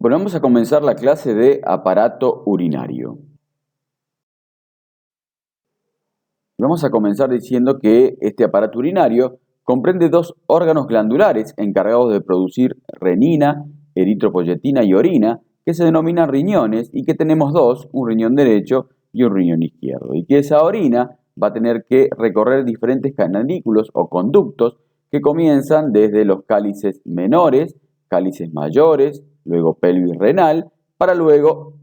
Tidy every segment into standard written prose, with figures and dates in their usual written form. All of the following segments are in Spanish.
Bueno, vamos a comenzar la clase de aparato urinario. Vamos a comenzar diciendo que este aparato urinario comprende dos órganos glandulares encargados de producir renina, eritropoyetina y orina, que se denominan riñones y que tenemos dos, un riñón derecho y un riñón izquierdo. Y que esa orina va a tener que recorrer diferentes canarículos o conductos que comienzan desde los cálices menores, cálices mayores, luego pelvis renal, para luego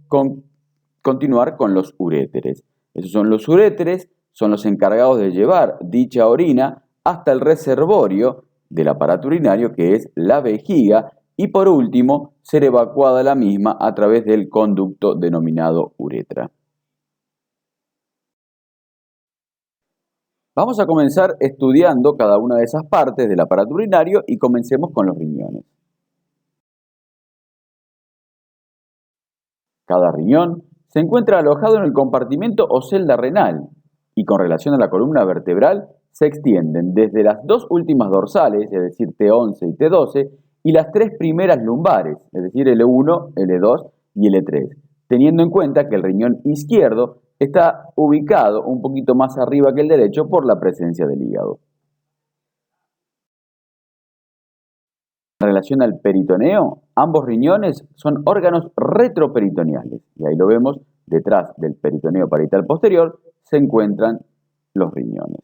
continuar con los uréteres. Esos son los uréteres, son los encargados de llevar dicha orina hasta el reservorio del aparato urinario, que es la vejiga, y por último, ser evacuada la misma a través del conducto denominado uretra. Vamos a comenzar estudiando cada una de esas partes del aparato urinario y comencemos con los riñones. Cada riñón se encuentra alojado en el compartimento o celda renal y con relación a la columna vertebral se extienden desde las dos últimas dorsales, es decir, T11 y T12, y las tres primeras lumbares, es decir, L1, L2 y L3, teniendo en cuenta que el riñón izquierdo está ubicado un poquito más arriba que el derecho por la presencia del hígado. En relación al peritoneo, ambos riñones son órganos retroperitoneales, y ahí lo vemos, detrás del peritoneo parietal posterior se encuentran los riñones.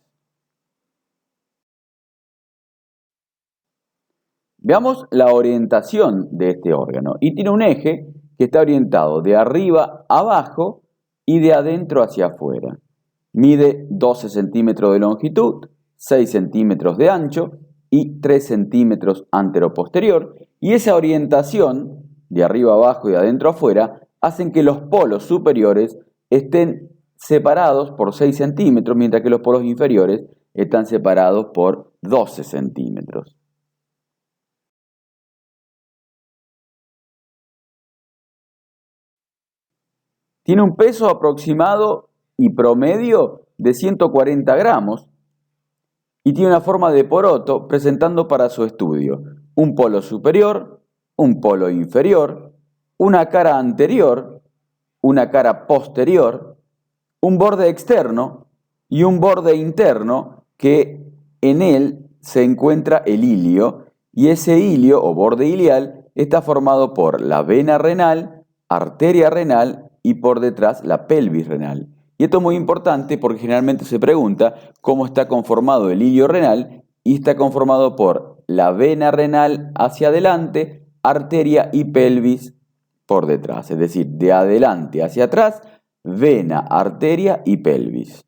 Veamos la orientación de este órgano, y tiene un eje que está orientado de arriba a abajo y de adentro hacia afuera. Mide 12 centímetros de longitud, 6 centímetros de ancho y 3 centímetros anteroposterior, y esa orientación de arriba a abajo y de adentro a afuera hacen que los polos superiores estén separados por 6 centímetros, mientras que los polos inferiores están separados por 12 centímetros. Tiene un peso aproximado y promedio de 140 gramos y tiene una forma de poroto, presentando para su estudio un polo superior, un polo inferior, una cara anterior, una cara posterior, un borde externo y un borde interno, que en él se encuentra el ilio, y ese ilio o borde ilial está formado por la vena renal, arteria renal y por detrás la pelvis renal. Y esto es muy importante porque generalmente se pregunta cómo está conformado el ilio renal, y está conformado por la vena renal hacia adelante, arteria y pelvis por detrás, es decir, de adelante hacia atrás, vena, arteria y pelvis.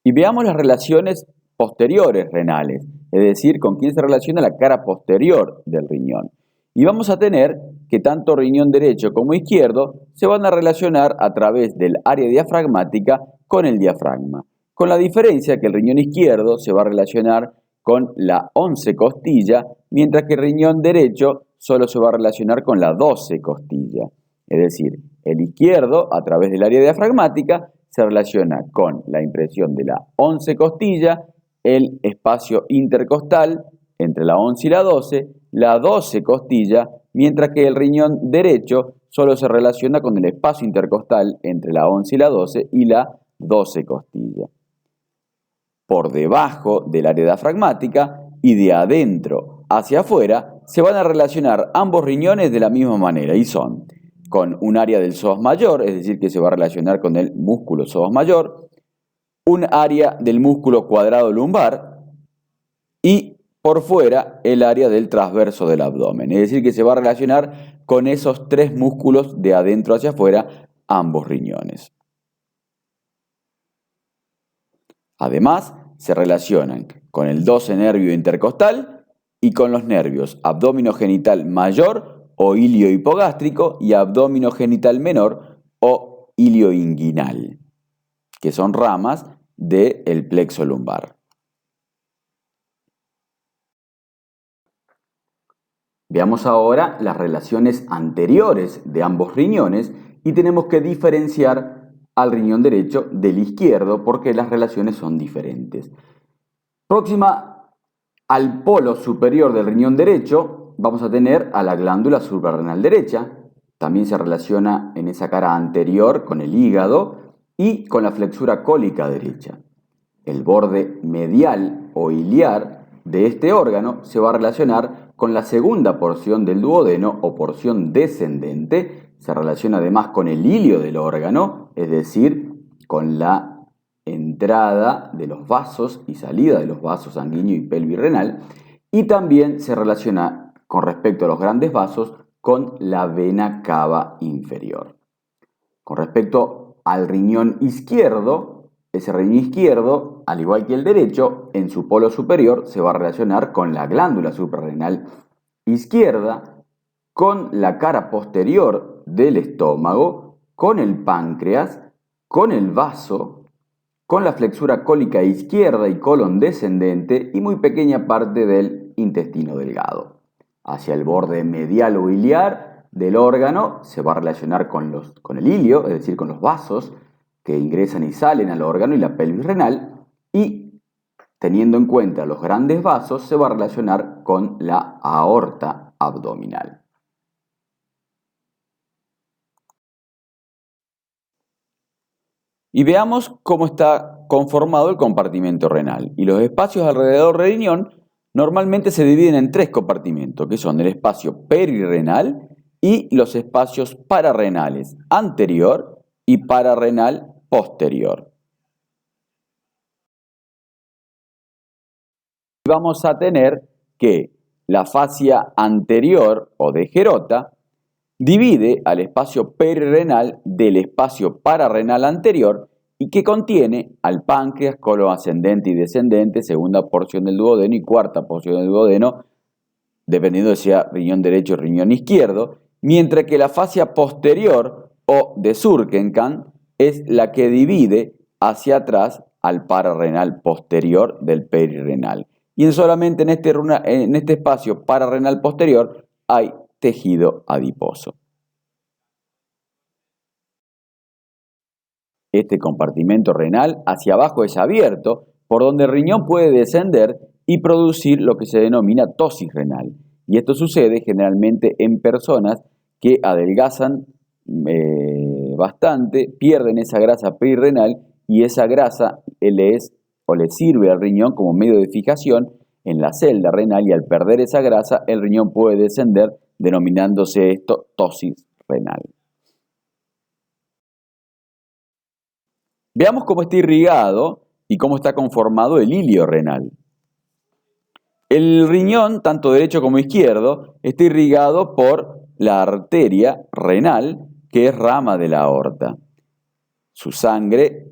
Y veamos las relaciones posteriores renales, es decir, con quién se relaciona la cara posterior del riñón. Y vamos a tener que tanto riñón derecho como izquierdo se van a relacionar a través del área diafragmática con el diafragma, con la diferencia que el riñón izquierdo se va a relacionar con la 11 costilla, mientras que el riñón derecho solo se va a relacionar con la 12 costilla. Es decir, el izquierdo, a través del área diafragmática, se relaciona con la impresión de la 11 costilla, el espacio intercostal entre la 11 y la 12 costilla, mientras que el riñón derecho solo se relaciona con el espacio intercostal entre la 11 y la 12 costilla. Por debajo del área diafragmática y de adentro hacia afuera se van a relacionar ambos riñones de la misma manera, y son con un área del psoas mayor, es decir, que se va a relacionar con el músculo psoas mayor, un área del músculo cuadrado lumbar y por fuera el área del transverso del abdomen, es decir, que se va a relacionar con esos tres músculos de adentro hacia afuera, ambos riñones. Además, se relacionan con el 12 nervio intercostal y con los nervios abdominogenital mayor o ilio hipogástrico y abdominogenital menor o ilio inguinal, que son ramas del plexo lumbar. Veamos ahora las relaciones anteriores de ambos riñones y tenemos que diferenciar al riñón derecho del izquierdo porque las relaciones son diferentes. Próxima Al polo superior del riñón derecho vamos a tener a la glándula suprarrenal derecha. También se relaciona en esa cara anterior con el hígado y con la flexura cólica derecha. El borde medial o iliar de este órgano se va a relacionar con la segunda porción del duodeno o porción descendente. Se relaciona además con el ilio del órgano, es decir, con la entrada de los vasos y salida de los vasos sanguíneo y pelvis-renal. Y también se relaciona con respecto a los grandes vasos con la vena cava inferior. Con respecto al riñón izquierdo, ese riñón izquierdo, al igual que el derecho, en su polo superior se va a relacionar con la glándula suprarrenal izquierda, con la cara posterior del estómago, con el páncreas, con el vaso, con la flexura cólica izquierda y colon descendente y muy pequeña parte del intestino delgado. Hacia el borde medial o iliar del órgano se va a relacionar con el ilio, es decir, con los vasos que ingresan y salen al órgano y la pelvis renal, y teniendo en cuenta los grandes vasos se va a relacionar con la aorta abdominal. Y veamos cómo está conformado el compartimento renal. Y los espacios alrededor del riñón normalmente se dividen en tres compartimentos, que son el espacio perirrenal y los espacios pararrenales anterior y pararrenal posterior. Vamos a tener que la fascia anterior o degerota divide al espacio perirrenal del espacio pararrenal anterior y que contiene al páncreas, colon ascendente y descendente, segunda porción del duodeno y cuarta porción del duodeno, dependiendo de si sea riñón derecho o riñón izquierdo, mientras que la fascia posterior o de Surkenkamp es la que divide hacia atrás al pararrenal posterior del perirrenal. Y solamente en este espacio pararrenal posterior hay tejido adiposo. Este compartimento renal hacia abajo es abierto, por donde el riñón puede descender y producir lo que se denomina tosis renal. Y esto sucede generalmente en personas que adelgazan bastante, pierden esa grasa perirrenal y esa grasa le sirve al riñón como medio de fijación en la celda renal, y al perder esa grasa el riñón puede descender, denominándose esto tosis renal. Veamos cómo está irrigado y cómo está conformado el ilio renal. El riñón, tanto derecho como izquierdo, está irrigado por la arteria renal, que es rama de la aorta. Su sangre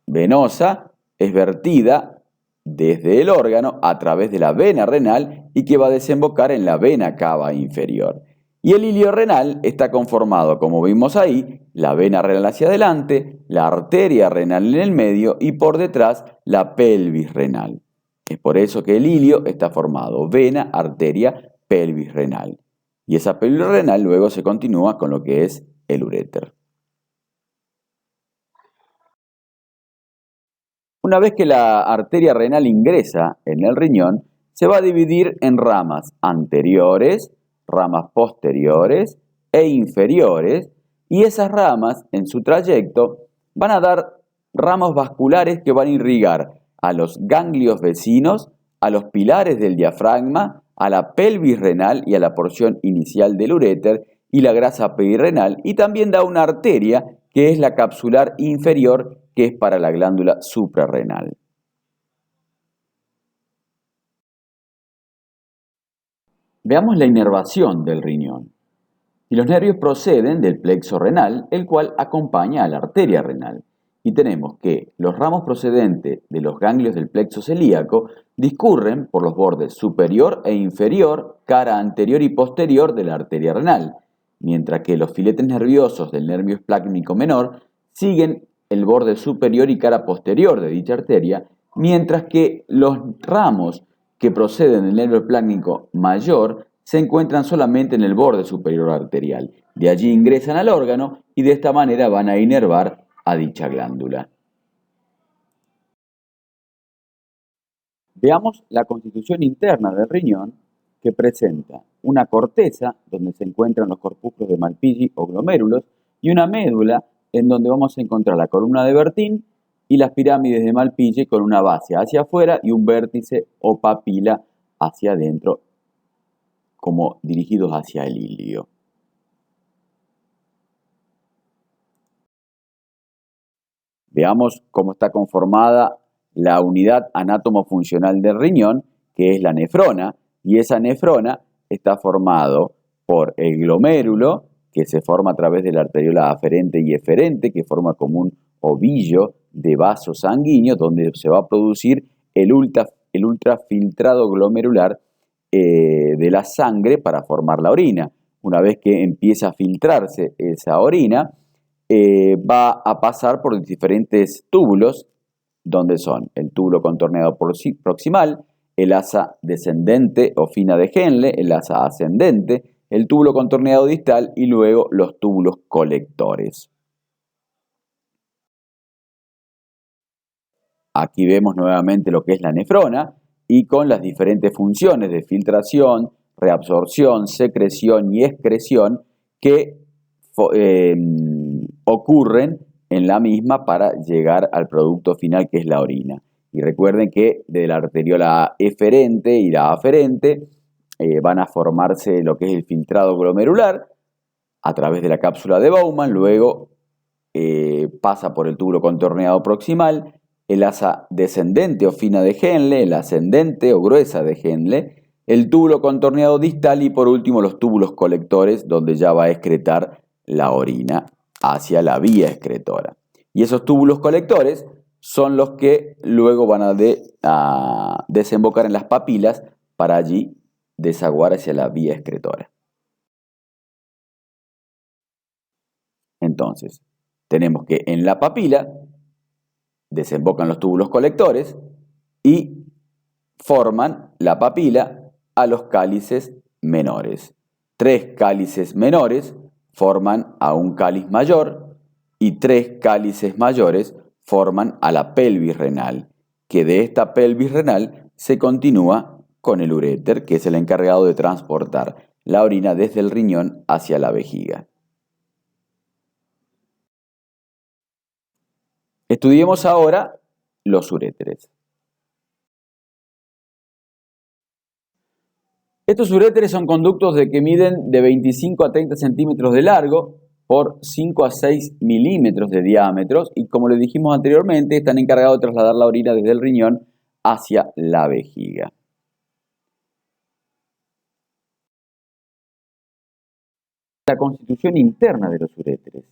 venosa es vertida desde el órgano a través de la vena renal y que va a desembocar en la vena cava inferior. Y el ilio renal está conformado, como vimos ahí, la vena renal hacia adelante, la arteria renal en el medio y por detrás la pelvis renal. Es por eso que el ilio está formado vena, arteria, pelvis renal. Y esa pelvis renal luego se continúa con lo que es el uréter. Una vez que la arteria renal ingresa en el riñón, se va a dividir en ramas anteriores, ramas posteriores e inferiores, y esas ramas en su trayecto van a dar ramos vasculares que van a irrigar a los ganglios vecinos, a los pilares del diafragma, a la pelvis renal y a la porción inicial del uréter y la grasa perirrenal, y también da una arteria que es la capsular inferior, que es para la glándula suprarrenal. Veamos la inervación del riñón. Y los nervios proceden del plexo renal, el cual acompaña a la arteria renal. Y tenemos que los ramos procedentes de los ganglios del plexo celíaco discurren por los bordes superior e inferior, cara anterior y posterior de la arteria renal, mientras que los filetes nerviosos del nervio esplácnico menor siguen el borde superior y cara posterior de dicha arteria, mientras que los ramos que proceden del nervio esplácnico mayor se encuentran solamente en el borde superior arterial. De allí ingresan al órgano y de esta manera van a inervar a dicha glándula. Veamos la constitución interna del riñón, que presenta una corteza donde se encuentran los corpúsculos de Malpighi o glomérulos y una médula en donde vamos a encontrar la columna de Bertin y las pirámides de Malpighi con una base hacia afuera y un vértice o papila hacia adentro, como dirigidos hacia el ilio. Veamos cómo está conformada la unidad anátomo-funcional del riñón, que es la nefrona, y esa nefrona está formado por el glomérulo, que se forma a través de la arteriola aferente y eferente, que forma como un ovillo de vasos sanguíneos, donde se va a producir el ultrafiltrado glomerular de la sangre para formar la orina. Una vez que empieza a filtrarse esa orina, va a pasar por diferentes túbulos, donde son el túbulo contorneado proximal, el asa descendente o fina de Henle, el asa ascendente, el túbulo contorneado distal y luego los túbulos colectores. Aquí vemos nuevamente lo que es la nefrona y con las diferentes funciones de filtración, reabsorción, secreción y excreción que ocurren en la misma para llegar al producto final, que es la orina. Y recuerden que de la arteriola eferente y la aferente van a formarse lo que es el filtrado glomerular a través de la cápsula de Bowman, luego pasa por el túbulo contorneado proximal, el asa descendente o fina de Henle, el ascendente o gruesa de Henle, el túbulo contorneado distal y por último los túbulos colectores, donde ya va a excretar la orina hacia la vía excretora. Y esos túbulos colectores son los que luego van a desembocar en las papilas para allí desaguar hacia la vía excretora. Entonces, tenemos que en la papila desembocan los túbulos colectores y forman la papila a los cálices menores. 3 cálices menores forman a un cáliz mayor y 3 cálices mayores forman a la pelvis renal, que de esta pelvis renal se continúa con el uréter, que es el encargado de transportar la orina desde el riñón hacia la vejiga. Estudiemos ahora los uréteres. Estos uréteres son conductos que miden de 25 a 30 centímetros de largo por 5 a 6 milímetros de diámetro y, como les dijimos anteriormente, están encargados de trasladar la orina desde el riñón hacia la vejiga. La constitución interna de los uréteres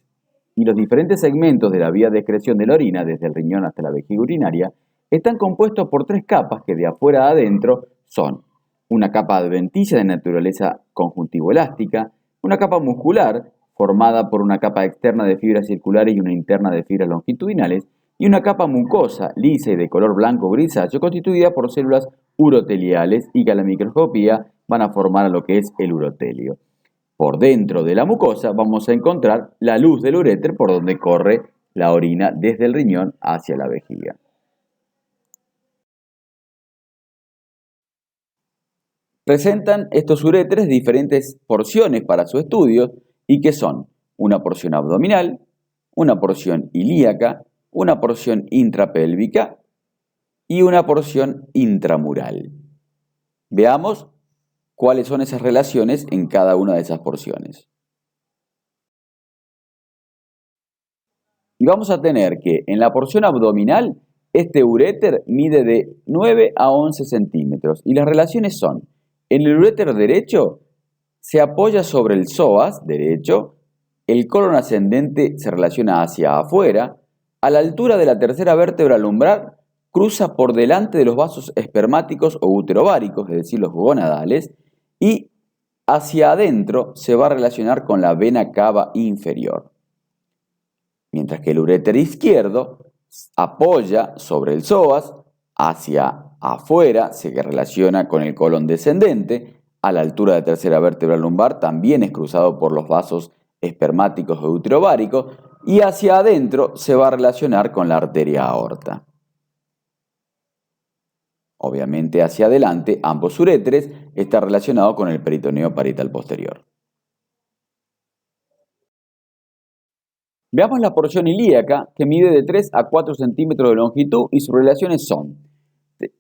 y los diferentes segmentos de la vía de excreción de la orina desde el riñón hasta la vejiga urinaria están compuestos por 3 capas que de afuera a adentro son una capa adventicia de naturaleza conjuntivo-elástica, una capa muscular formada por una capa externa de fibras circulares y una interna de fibras longitudinales, y una capa mucosa, lisa y de color blanco grisáceo, constituida por células uroteliales y que a la microscopía van a formar lo que es el urotelio. Por dentro de la mucosa vamos a encontrar la luz del uréter por donde corre la orina desde el riñón hacia la vejiga. Presentan estos uréteres diferentes porciones para su estudio y que son una porción abdominal, una porción ilíaca, una porción intrapélvica y una porción intramural. Veamos cuáles son esas relaciones en cada una de esas porciones. Y vamos a tener que en la porción abdominal este uréter mide de 9 a 11 centímetros y las relaciones son: en el uréter derecho se apoya sobre el psoas derecho, el colon ascendente se relaciona hacia afuera, a la altura de la tercera vértebra lumbar cruza por delante de los vasos espermáticos o uterováricos, es decir, los gonadales, y hacia adentro se va a relacionar con la vena cava inferior. Mientras que el uréter izquierdo apoya sobre el psoas, hacia afuera se relaciona con el colon descendente, a la altura de la tercera vértebra lumbar también es cruzado por los vasos espermáticos o uterováricos y hacia adentro se va a relacionar con la arteria aorta. obviamente hacia adelante, ambos uréteres, está relacionado con el peritoneo parietal posterior. Veamos la porción ilíaca, que mide de 3 a 4 centímetros de longitud y sus relaciones son: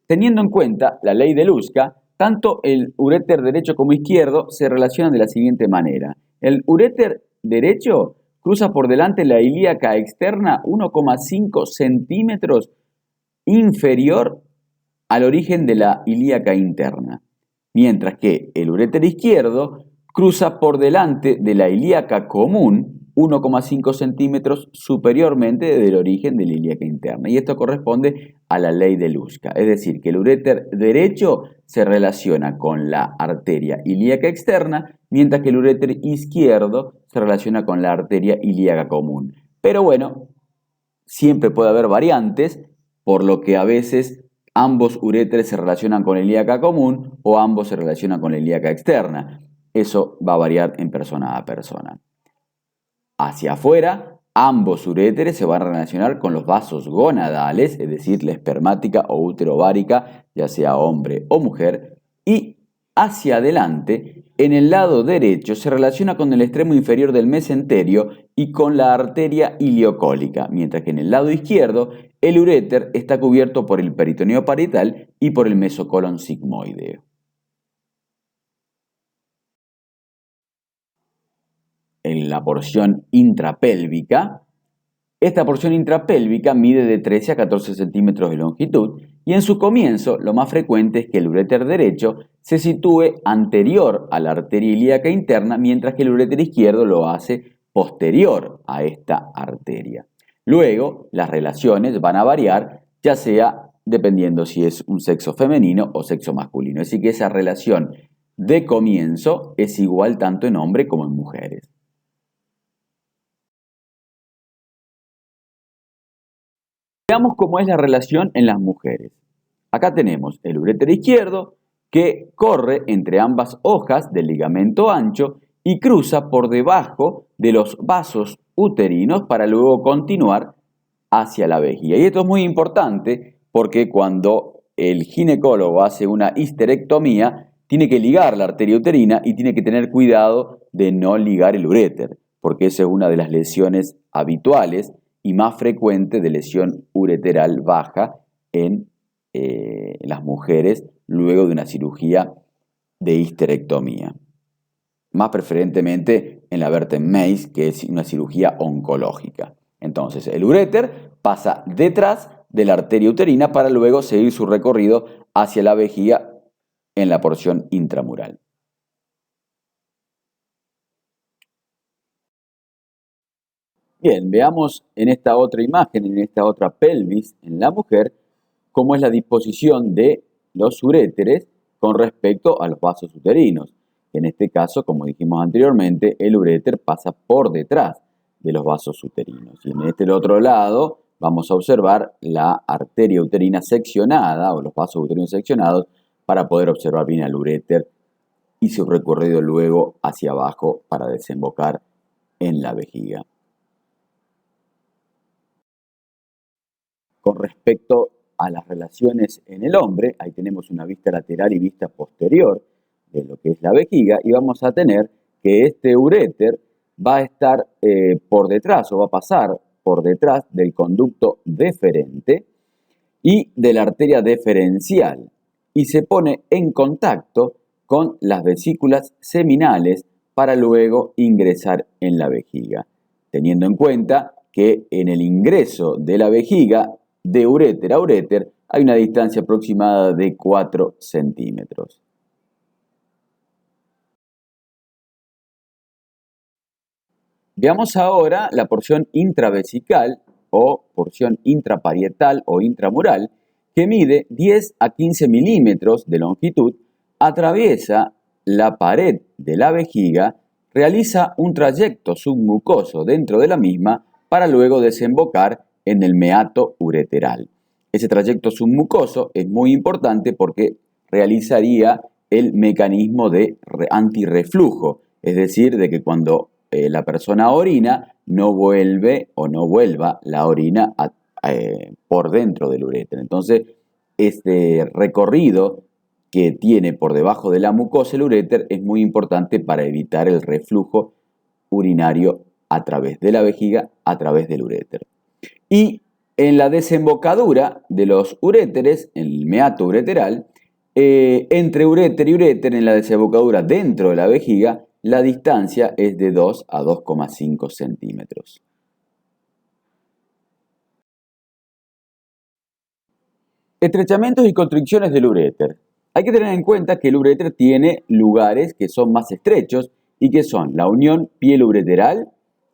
teniendo en cuenta la ley de Luska, tanto el uréter derecho como izquierdo se relacionan de la siguiente manera. El uréter derecho cruza por delante la ilíaca externa 1,5 centímetros inferior al origen de la ilíaca interna, mientras que el uréter izquierdo cruza por delante de la ilíaca común 1,5 centímetros superiormente del origen de la ilíaca interna. Y esto corresponde a la ley de Luska. Es decir, que el uréter derecho se relaciona con la arteria ilíaca externa, mientras que el uréter izquierdo se relaciona con la arteria ilíaca común. Pero bueno, siempre puede haber variantes, por lo que a veces ambos uréteres se relacionan con la ilíaca común o ambos se relacionan con la ilíaca externa. Eso va a variar en persona a persona. Hacia afuera, ambos uréteres se van a relacionar con los vasos gonadales, es decir, la espermática o útero-ovárica, ya sea hombre o mujer, y hacia adelante, en el lado derecho, se relaciona con el extremo inferior del mesenterio y con la arteria iliocólica, mientras que en el lado izquierdo, el uréter está cubierto por el peritoneo parietal y por el mesocolon sigmoideo. En la porción intrapélvica, esta porción intrapélvica mide de 13 a 14 centímetros de longitud y en su comienzo lo más frecuente es que el uréter derecho se sitúe anterior a la arteria ilíaca interna, mientras que el uréter izquierdo lo hace posterior a esta arteria. Luego, las relaciones van a variar, ya sea dependiendo si es un sexo femenino o sexo masculino. Así que esa relación de comienzo es igual tanto en hombres como en mujeres. Veamos cómo es la relación en las mujeres. Acá tenemos el uréter izquierdo que corre entre ambas hojas del ligamento ancho y cruza por debajo de los vasos uterinos para luego continuar hacia la vejiga. Y esto es muy importante porque cuando el ginecólogo hace una histerectomía, tiene que ligar la arteria uterina y tiene que tener cuidado de no ligar el uréter, porque esa es una de las lesiones habituales y más frecuente de lesión ureteral baja en las mujeres luego de una cirugía de histerectomía. Más preferentemente en la Vertem-Mace, que es una cirugía oncológica. Entonces, el uréter pasa detrás de la arteria uterina para luego seguir su recorrido hacia la vejiga en la porción intramural. Bien, veamos en esta otra imagen, en esta otra pelvis en la mujer, cómo es la disposición de los uréteres con respecto a los vasos uterinos. En este caso, como dijimos anteriormente, el uréter pasa por detrás de los vasos uterinos. Y en este otro lado vamos a observar la arteria uterina seccionada o los vasos uterinos seccionados para poder observar bien al uréter y su recorrido luego hacia abajo para desembocar en la vejiga. Con respecto a las relaciones en el hombre, ahí tenemos una vista lateral y vista posterior de lo que es la vejiga y vamos a tener que este uréter va a estar por detrás o va a pasar por detrás del conducto deferente y de la arteria deferencial y se pone en contacto con las vesículas seminales para luego ingresar en la vejiga, teniendo en cuenta que en el ingreso de la vejiga de uréter a uréter hay una distancia aproximada de 4 centímetros. Veamos ahora la porción intravesical o porción intraparietal o intramural que mide 10 a 15 milímetros de longitud, atraviesa la pared de la vejiga, realiza un trayecto submucoso dentro de la misma para luego desembocar en el meato ureteral. Ese trayecto submucoso es muy importante porque realizaría el mecanismo de antirreflujo, es decir, de que cuando la persona orina no vuelve o no vuelva la orina por dentro del uréter. Entonces, este recorrido que tiene por debajo de la mucosa el uréter es muy importante para evitar el reflujo urinario a través de la vejiga, a través del uréter. Y en la desembocadura de los uréteres, en el meato ureteral, entre uréter y uréter, en la desembocadura dentro de la vejiga, la distancia es de 2 a 2,5 centímetros. Estrechamientos y constricciones del uréter. Hay que tener en cuenta que el uréter tiene lugares que son más estrechos y que son la unión piel-ureteral,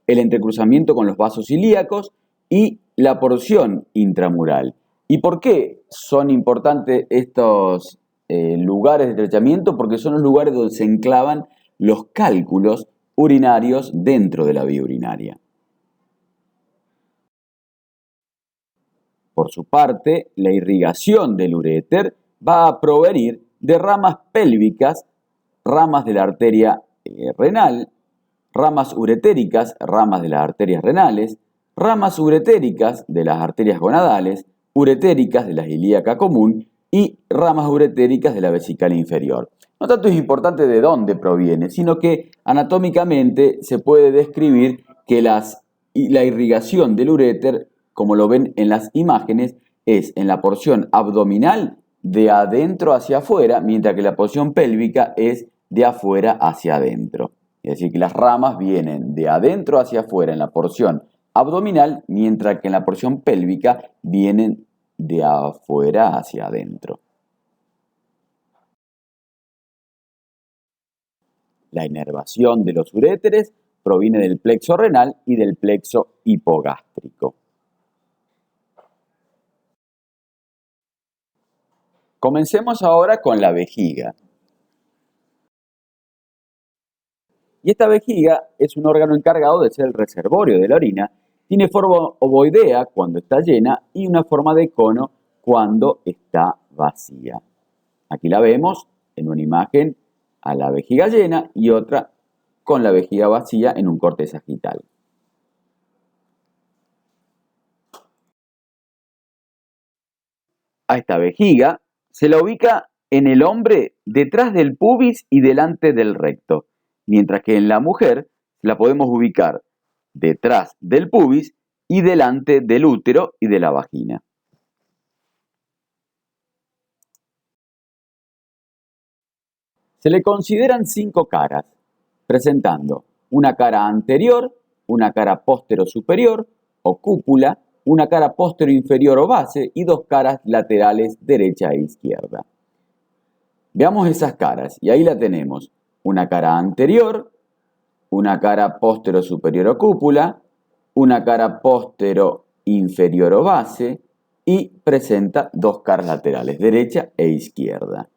el entrecruzamiento con los vasos ilíacos y la porción intramural. ¿Y por qué son importantes estos lugares de estrechamiento? Porque son los lugares donde se enclavan los cálculos urinarios dentro de la vía urinaria. Por su parte, la irrigación del uréter va a provenir de ramas pélvicas, ramas de la arteria renal, ramas uretéricas, ramas de las arterias renales, ramas uretéricas de las arterias gonadales, uretéricas de la ilíaca común y ramas uretéricas de la vesical inferior. No tanto es importante de dónde proviene, sino que anatómicamente se puede describir que la irrigación del uréter, como lo ven en las imágenes, es en la porción abdominal de adentro hacia afuera, mientras que la porción pélvica es de afuera hacia adentro. Es decir, que las ramas vienen de adentro hacia afuera en la porción abdominal, mientras que en la porción pélvica vienen de afuera hacia adentro. La inervación de los uréteres proviene del plexo renal y del plexo hipogástrico. Comencemos ahora con la vejiga. Y esta vejiga es un órgano encargado de ser el reservorio de la orina. Tiene forma ovoidea cuando está llena y una forma de cono cuando está vacía. Aquí la vemos en una imagen a la vejiga llena y otra con la vejiga vacía en un corte sagital. A esta vejiga se la ubica en el hombre detrás del pubis y delante del recto, mientras que en la mujer la podemos ubicar detrás del pubis y delante del útero y de la vagina. Se le consideran 5 caras, presentando una cara anterior, una cara póstero superior o cúpula, una cara póstero inferior o base y 2 caras laterales derecha e izquierda. Veamos esas caras y ahí la tenemos. Una cara anterior, una cara póstero superior o cúpula, una cara póstero inferior o base y presenta 2 caras laterales, derecha e izquierda.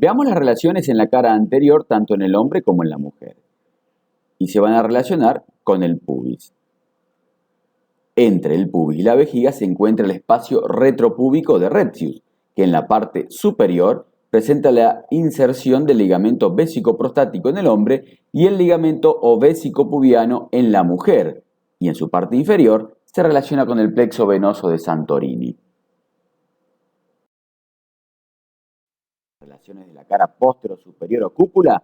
Veamos las relaciones en la cara anterior tanto en el hombre como en la mujer. Y se van a relacionar con el pubis. Entre el pubis y la vejiga se encuentra el espacio retropúbico de Retzius, que en la parte superior presenta la inserción del ligamento vésico-prostático en el hombre y el ligamento ovésico-pubiano en la mujer, y en su parte inferior se relaciona con el plexo venoso de Santorini. Relaciones de la cara póstero superior o cúpula.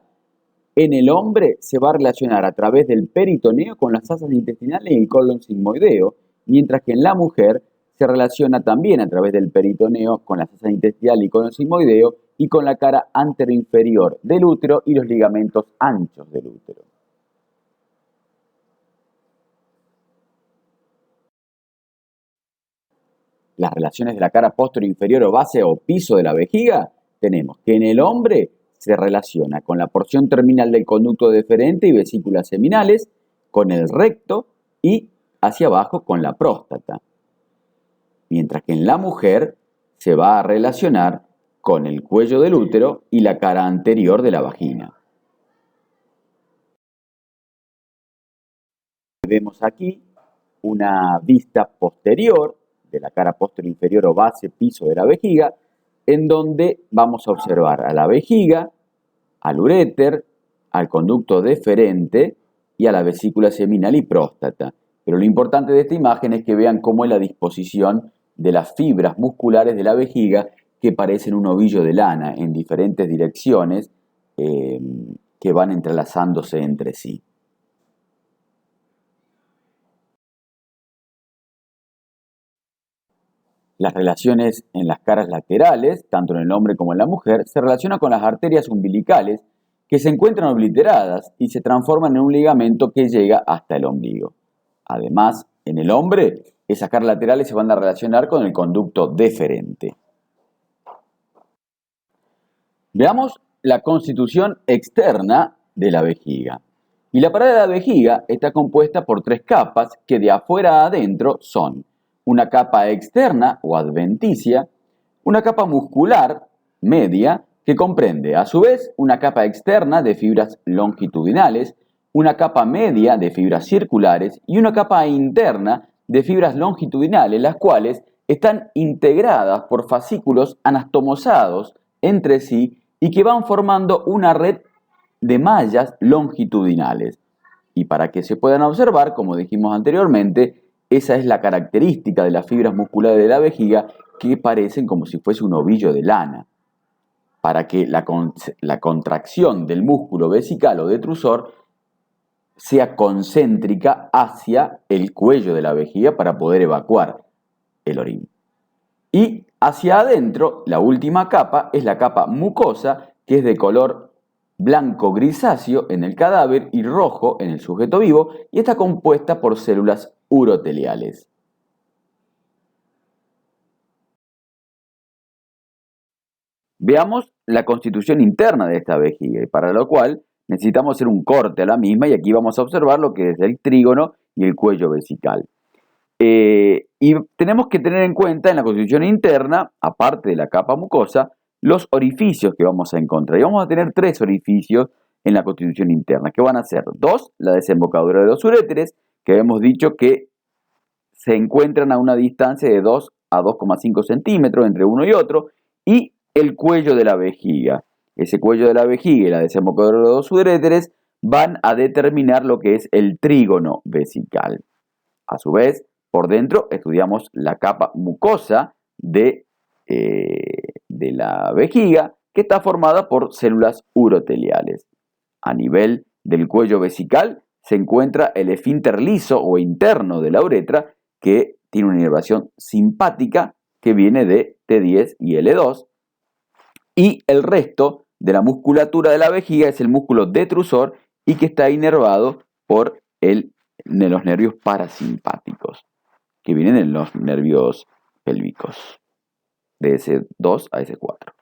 En el hombre se va a relacionar a través del peritoneo con las asas intestinales y el colon sigmoideo, mientras que en la mujer se relaciona también a través del peritoneo con las asas intestinales y colon sigmoideo y con la cara anteroinferior del útero y los ligamentos anchos del útero. Las relaciones de la cara póstero inferior o base o piso de la vejiga, tenemos que en el hombre se relaciona con la porción terminal del conducto deferente y vesículas seminales, con el recto y hacia abajo con la próstata. Mientras que en la mujer se va a relacionar con el cuello del útero y la cara anterior de la vagina. Vemos aquí una vista posterior de la cara posterior inferior o base piso de la vejiga, en donde vamos a observar a la vejiga, al uréter, al conducto deferente y a la vesícula seminal y próstata. Pero lo importante de esta imagen es que vean cómo es la disposición de las fibras musculares de la vejiga que parecen un ovillo de lana en diferentes direcciones que van entrelazándose entre sí. Las relaciones en las caras laterales, tanto en el hombre como en la mujer, se relacionan con las arterias umbilicales que se encuentran obliteradas y se transforman en un ligamento que llega hasta el ombligo. Además, en el hombre, esas caras laterales se van a relacionar con el conducto deferente. Veamos la constitución externa de la vejiga. Y la pared de la vejiga está compuesta por 3 capas que de afuera a adentro son una capa externa o adventicia, una capa muscular media que comprende a su vez una capa externa de fibras longitudinales, una capa media de fibras circulares y una capa interna de fibras longitudinales, las cuales están integradas por fascículos anastomosados entre sí y que van formando una red de mallas longitudinales. Y para que se puedan observar, como dijimos anteriormente, esa es la característica de las fibras musculares de la vejiga que parecen como si fuese un ovillo de lana. Para que la contracción del músculo vesical o detrusor sea concéntrica hacia el cuello de la vejiga para poder evacuar el orín. Y hacia adentro, la última capa es la capa mucosa, que es de color blanco grisáceo en el cadáver y rojo en el sujeto vivo, y está compuesta por células uroteliales. Veamos la constitución interna de esta vejiga, y para lo cual necesitamos hacer un corte a la misma, y aquí vamos a observar lo que es el trígono y el cuello vesical. Y tenemos que tener en cuenta en la constitución interna, aparte de la capa mucosa, los orificios que vamos a encontrar. Y vamos a tener 3 orificios en la constitución interna, que van a ser 2, la desembocadura de los uréteres, que hemos dicho que se encuentran a una distancia de 2 a 2,5 centímetros entre uno y otro, y el cuello de la vejiga. Ese cuello de la vejiga y la desembocadura de los uréteres van a determinar lo que es el trígono vesical. A su vez, por dentro estudiamos la capa mucosa de la vejiga, que está formada por células uroteliales. A nivel del cuello vesical se encuentra el esfínter liso o interno de la uretra, que tiene una inervación simpática que viene de T10 y L2, y el resto de la musculatura de la vejiga es el músculo detrusor y que está inervado por de los nervios parasimpáticos, que vienen en los nervios pélvicos, de S2 a S4.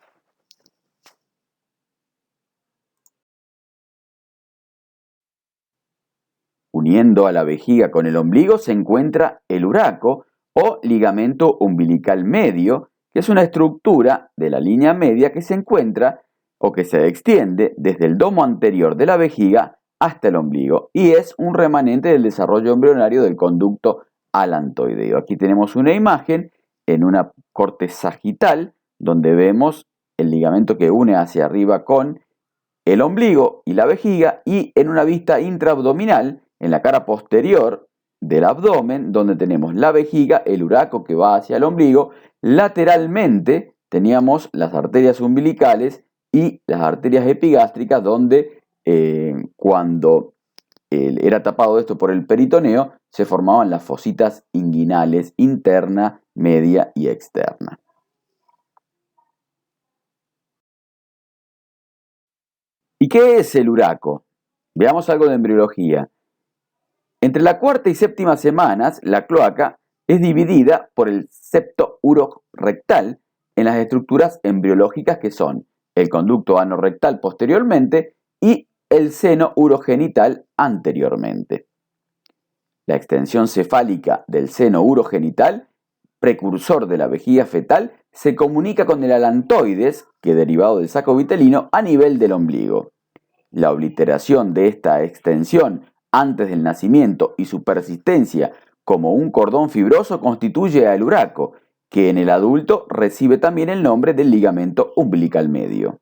Uniendo a la vejiga con el ombligo se encuentra el uraco o ligamento umbilical medio, que es una estructura de la línea media que se encuentra o que se extiende desde el domo anterior de la vejiga hasta el ombligo y es un remanente del desarrollo embrionario del conducto alantoideo. Aquí tenemos una imagen en una corte sagital donde vemos el ligamento que une hacia arriba con el ombligo y la vejiga, y en una vista intraabdominal en la cara posterior del abdomen, donde tenemos la vejiga, el uraco que va hacia el ombligo. Lateralmente teníamos las arterias umbilicales y las arterias epigástricas, donde cuando era tapado esto por el peritoneo, se formaban las fositas inguinales interna, media y externa. ¿Y qué es el uraco? Veamos algo de embriología. Entre la cuarta y séptima semanas, la cloaca es dividida por el septo urorectal en las estructuras embriológicas que son el conducto anorrectal posteriormente y el seno urogenital anteriormente. La extensión cefálica del seno urogenital, precursor de la vejiga fetal, se comunica con el alantoides, que derivado del saco vitelino, a nivel del ombligo. La obliteración de esta extensión antes del nacimiento y su persistencia como un cordón fibroso constituye al uraco, que en el adulto recibe también el nombre del ligamento umbilical medio.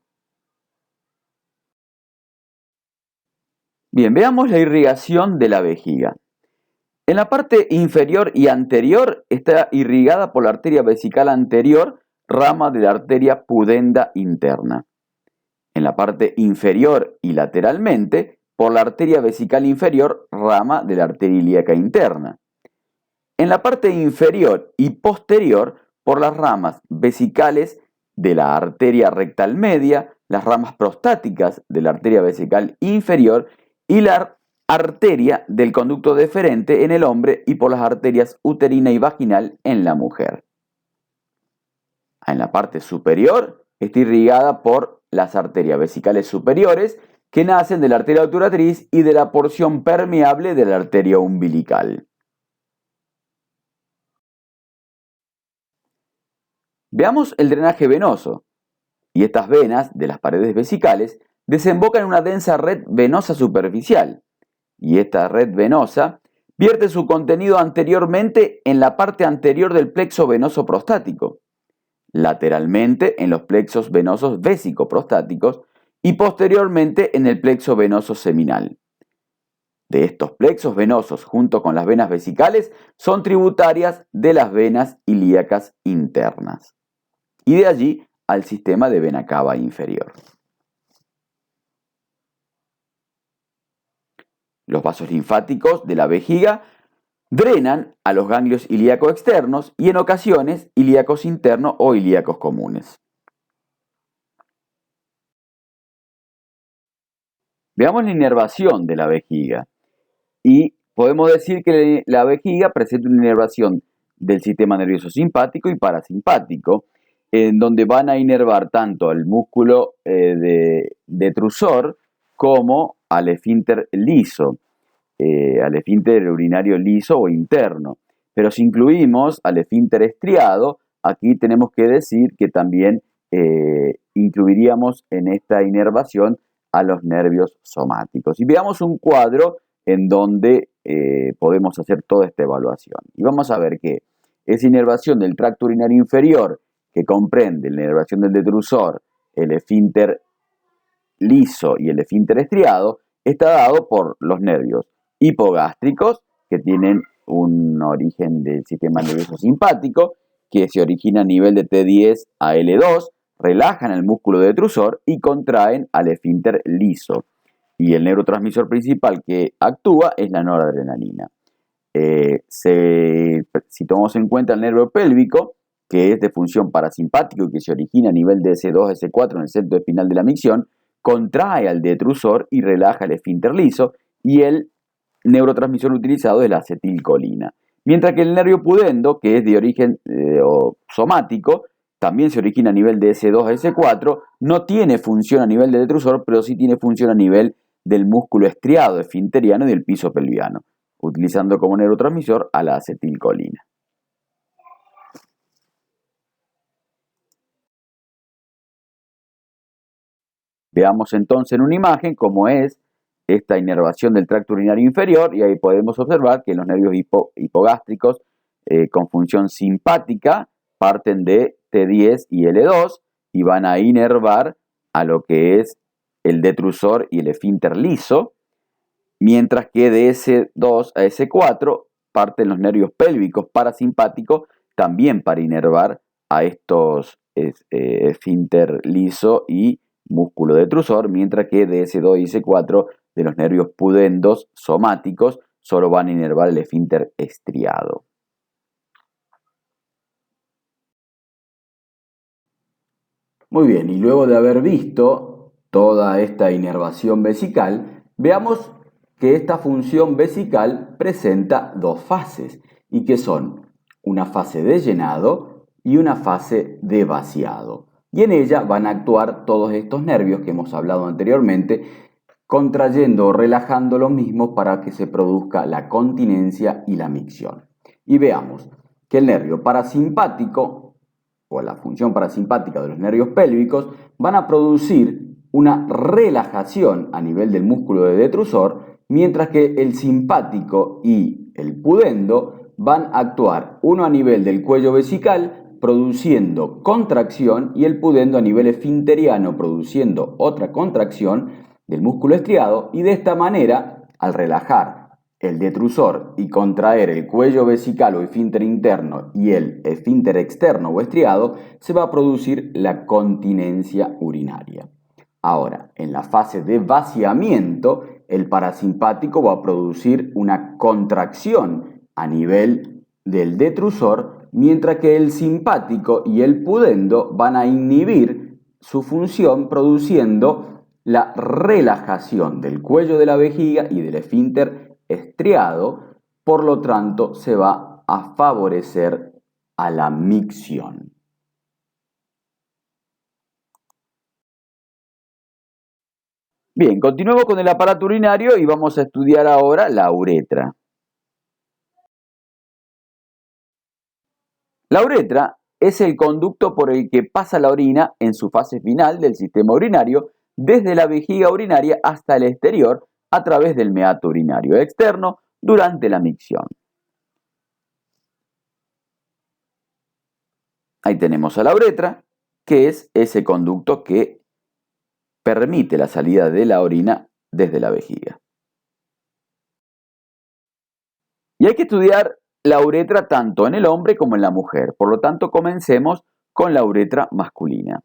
Bien, veamos la irrigación de la vejiga. En la parte inferior y anterior está irrigada por la arteria vesical anterior, rama de la arteria pudenda interna. En la parte inferior y lateralmente por la arteria vesical inferior, rama de la arteria ilíaca interna. En la parte inferior y posterior por las ramas vesicales de la arteria rectal media, las ramas prostáticas de la arteria vesical inferior y la arteria del conducto deferente en el hombre y por las arterias uterina y vaginal en la mujer. En la parte superior está irrigada por las arterias vesicales superiores que nacen de la arteria obturatriz y de la porción permeable de la arteria umbilical. Veamos el drenaje venoso. Y estas venas de las paredes vesicales desembocan en una densa red venosa superficial. Y esta red venosa vierte su contenido anteriormente en la parte anterior del plexo venoso prostático, lateralmente en los plexos venosos vésico-prostáticos y posteriormente en el plexo venoso seminal. De estos plexos venosos, junto con las venas vesicales, son tributarias de las venas ilíacas internas. Y de allí al sistema de vena cava inferior. Los vasos linfáticos de la vejiga drenan a los ganglios ilíacos externos y en ocasiones ilíacos internos o ilíacos comunes. Veamos la inervación de la vejiga. Y podemos decir que la vejiga presenta una inervación del sistema nervioso simpático y parasimpático, en donde van a inervar tanto al músculo detrusor como al esfínter liso, al esfínter urinario liso o interno. Pero si incluimos al esfínter estriado, aquí tenemos que decir que también incluiríamos en esta inervación a los nervios somáticos. Y veamos un cuadro en donde podemos hacer toda esta evaluación. Y vamos a ver que esa inervación del tracto urinario inferior, que comprende la inervación del detrusor, el esfínter liso y el esfínter estriado, está dado por los nervios hipogástricos, que tienen un origen del sistema nervioso simpático, que se origina a nivel de T10 a L2, relajan el músculo detrusor y contraen al esfínter liso. Y el neurotransmisor principal que actúa es la noradrenalina. Si tomamos en cuenta el nervio pélvico, que es de función parasimpático y que se origina a nivel de S2, S4 en el centro espinal de la micción, contrae al detrusor y relaja el esfínter liso, y el neurotransmisor utilizado es la acetilcolina. Mientras que el nervio pudendo, que es de origen somático, también se origina a nivel de S2 a S4, no tiene función a nivel de detrusor, pero sí tiene función a nivel del músculo estriado esfinteriano y del piso pelviano, utilizando como neurotransmisor a la acetilcolina. Veamos entonces en una imagen cómo es esta inervación del tracto urinario inferior, y ahí podemos observar que los nervios hipogástricos con función simpática parten de T10 y L2 y van a inervar a lo que es el detrusor y el esfínter liso, mientras que de S2 a S4 parten los nervios pélvicos parasimpáticos también para inervar a estos esfínter liso y músculo detrusor, mientras que de S2 y S4 de los nervios pudendos somáticos solo van a inervar el esfínter estriado. Muy bien, y luego de haber visto toda esta inervación vesical, veamos que esta función vesical presenta dos fases, y que son una fase de llenado y una fase de vaciado. Y en ella van a actuar todos estos nervios que hemos hablado anteriormente, contrayendo o relajando los mismos para que se produzca la continencia y la micción. Y veamos que el nervio parasimpático o la función parasimpática de los nervios pélvicos van a producir una relajación a nivel del músculo de detrusor, mientras que el simpático y el pudendo van a actuar uno a nivel del cuello vesical produciendo contracción y el pudendo a nivel esfinteriano produciendo otra contracción, del músculo estriado y de esta manera, al relajar el detrusor y contraer el cuello vesical o esfínter interno y el esfínter externo o estriado, se va a producir la continencia urinaria. Ahora, en la fase de vaciamiento, el parasimpático va a producir una contracción a nivel del detrusor, mientras que el simpático y el pudendo van a inhibir su función produciendo la relajación del cuello de la vejiga y del esfínter estriado, por lo tanto se va a favorecer a la micción. Bien, continuemos con el aparato urinario y vamos a estudiar ahora la uretra. La uretra es el conducto por el que pasa la orina en su fase final del sistema urinario, desde la vejiga urinaria hasta el exterior a través del meato urinario externo durante la micción. Ahí tenemos a la uretra, que es ese conducto que permite la salida de la orina desde la vejiga. Y hay que estudiar la uretra tanto en el hombre como en la mujer. Por lo tanto, comencemos con la uretra masculina.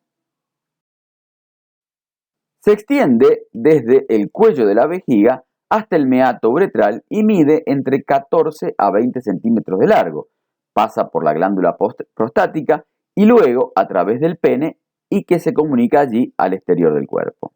Se extiende desde el cuello de la vejiga hasta el meato uretral y mide entre 14 a 20 centímetros de largo. Pasa por la glándula prostática y luego a través del pene y que se comunica allí al exterior del cuerpo.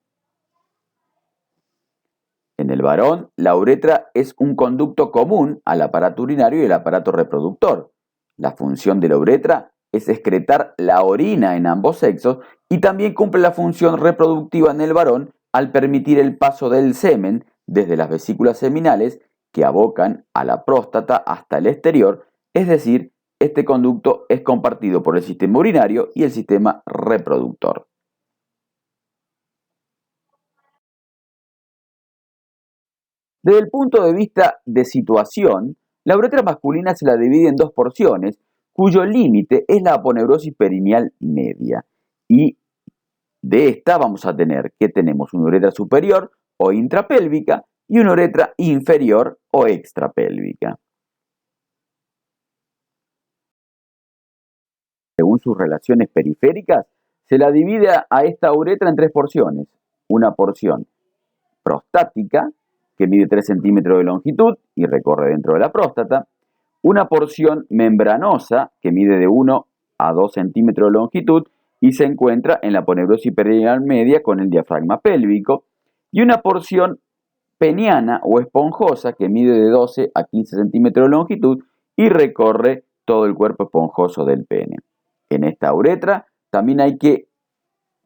En el varón, la uretra es un conducto común al aparato urinario y el aparato reproductor. La función de la uretra es excretar la orina en ambos sexos y también cumple la función reproductiva en el varón al permitir el paso del semen desde las vesículas seminales que abocan a la próstata hasta el exterior, es decir, este conducto es compartido por el sistema urinario y el sistema reproductor. Desde el punto de vista de situación, la uretra masculina se la divide en dos porciones, cuyo límite es la aponeurosis perineal media. Y de esta vamos a tener que tenemos una uretra superior o intrapélvica y una uretra inferior o extrapélvica. Según sus relaciones periféricas, se la divide a esta uretra en tres porciones. Una porción prostática, que mide 3 centímetros de longitud y recorre dentro de la próstata, una porción membranosa, que mide de 1 a 2 centímetros de longitud y se encuentra en la aponeurosis perineal media con el diafragma pélvico, y una porción peniana o esponjosa, que mide de 12 a 15 centímetros de longitud y recorre todo el cuerpo esponjoso del pene. En esta uretra también hay que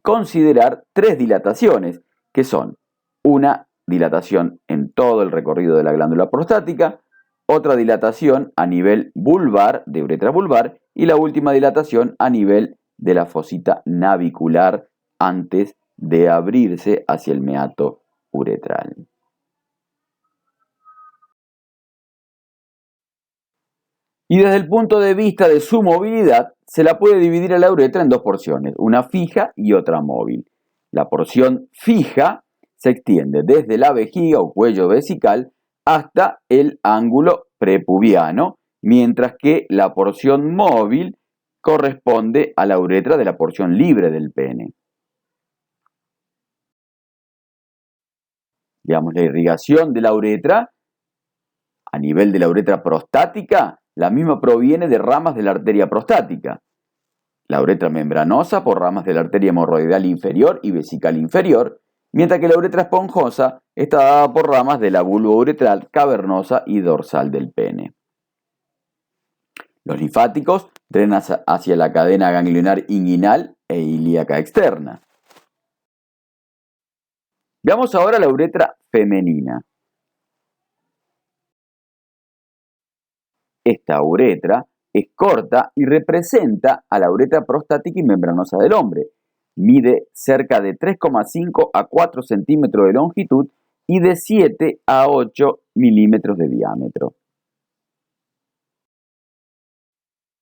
considerar tres dilataciones, que son una dilatación en todo el recorrido de la glándula prostática, otra dilatación a nivel vulvar, de uretra vulvar, y la última dilatación a nivel de la fosita navicular antes de abrirse hacia el meato uretral. Y desde el punto de vista de su movilidad, se la puede dividir a la uretra en dos porciones, una fija y otra móvil. La porción fija se extiende desde la vejiga o cuello vesical hasta el ángulo prepubiano, mientras que la porción móvil corresponde a la uretra de la porción libre del pene. Digamos, la irrigación de la uretra a nivel de la uretra prostática, la misma proviene de ramas de la arteria prostática. La uretra membranosa por ramas de la arteria hemorroidal inferior y vesical inferior, mientras que la uretra esponjosa está dada por ramas de la vulva uretral cavernosa y dorsal del pene. Los linfáticos drenan hacia la cadena ganglionar inguinal e ilíaca externa. Veamos ahora la uretra femenina. Esta uretra es corta y representa a la uretra prostática y membranosa del hombre. Mide cerca de 3,5 a 4 centímetros de longitud y de 7 a 8 milímetros de diámetro.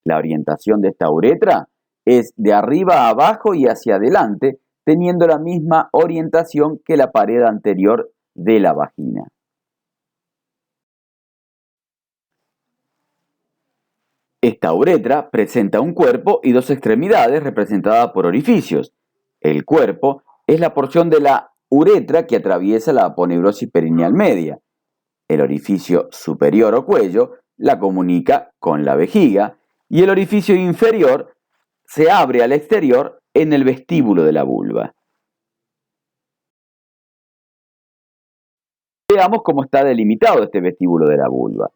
La orientación de esta uretra es de arriba a abajo y hacia adelante, teniendo la misma orientación que la pared anterior de la vagina. Esta uretra presenta un cuerpo y dos extremidades representadas por orificios. El cuerpo es la porción de la uretra que atraviesa la aponeurosis perineal media. El orificio superior o cuello la comunica con la vejiga y el orificio inferior se abre al exterior en el vestíbulo de la vulva. Veamos cómo está delimitado este vestíbulo de la vulva.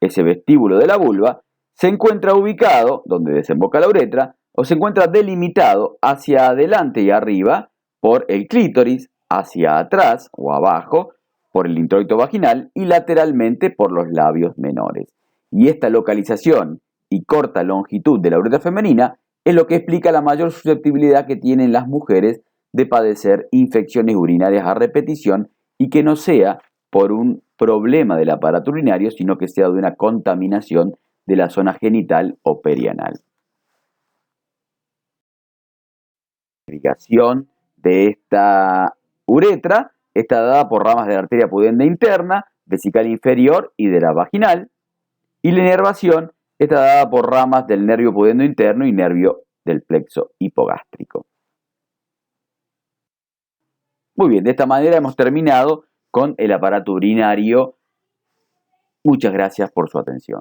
Ese vestíbulo de la vulva se encuentra ubicado, donde desemboca la uretra, o se encuentra delimitado hacia adelante y arriba por el clítoris, hacia atrás o abajo por el introito vaginal y lateralmente por los labios menores. Y esta localización y corta longitud de la uretra femenina es lo que explica la mayor susceptibilidad que tienen las mujeres de padecer infecciones urinarias a repetición y que no sea por un problema del aparato urinario, sino que sea de una contaminación de la zona genital o perianal. La irrigación de esta uretra está dada por ramas de la arteria pudenda interna, vesical inferior y de la vaginal, y la inervación está dada por ramas del nervio pudendo interno y nervio del plexo hipogástrico. Muy bien, de esta manera hemos terminado con el aparato urinario. Muchas gracias por su atención.